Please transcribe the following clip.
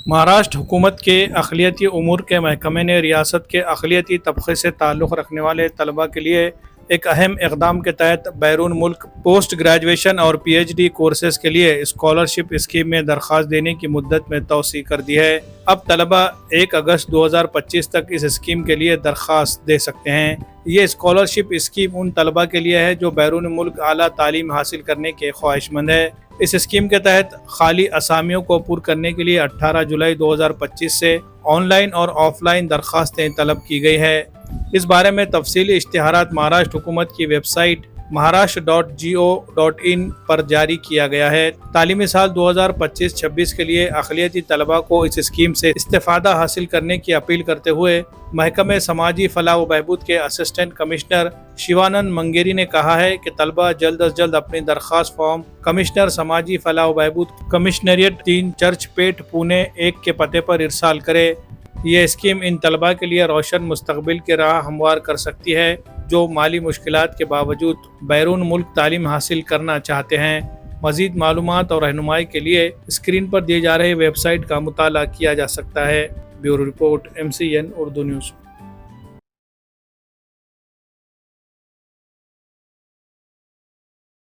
مہاراشٹر حکومت کے اقلیتی امور کے محکمے نے ریاست کے اقلیتی طبقے سے تعلق رکھنے والے طلباء کے لیے ایک اہم اقدام کے تحت بیرون ملک پوسٹ گریجویشن اور پی ایچ ڈی کورسز کے لیے اسکالرشپ اسکیم میں درخواست دینے کی مدت میں توسیع کر دی ہے۔ اب طلباء 1 اگست 2025 تک اس اسکیم کے لیے درخواست دے سکتے ہیں۔ یہ اسکالرشپ اسکیم ان طلباء کے لیے ہے جو بیرون ملک اعلیٰ تعلیم حاصل کرنے کے خواہش مند ہے۔ اس اسکیم کے تحت خالی اسامیوں کو پر کرنے کے لیے 18 جولائی 2025 سے آن لائن اور آف لائن درخواستیں طلب کی گئی ہے۔ اس بارے میں تفصیلی اشتہارات مہاراشٹر حکومت کی ویب سائٹ maharashtra.go.in پر جاری کیا گیا ہے۔ تعلیمی سال 2025-26 کے لیے اقلیتی طلباء کو اس اسکیم سے استفادہ حاصل کرنے کی اپیل کرتے ہوئے محکمہ سماجی فلاح و بہبود کے اسسٹنٹ کمشنر شیوانند منگیری نے کہا ہے کہ طلباء جلد از جلد اپنی درخواست فارم کمشنر سماجی فلاح و بہبود کمشنریٹ 3 چرچ پیٹ پونے 1 کے پتے پر ارسال کرے۔ یہ اسکیم ان طلباء کے لیے روشن مستقبل کی راہ ہموار کر سکتی ہے جو مالی مشکلات کے باوجود بیرون ملک تعلیم حاصل کرنا چاہتے ہیں۔ مزید معلومات اور رہنمائی کے لیے اسکرین پر دیے جا رہے ویب سائٹ کا مطالعہ کیا جا سکتا ہے۔ Bureau report MCN Urdu news.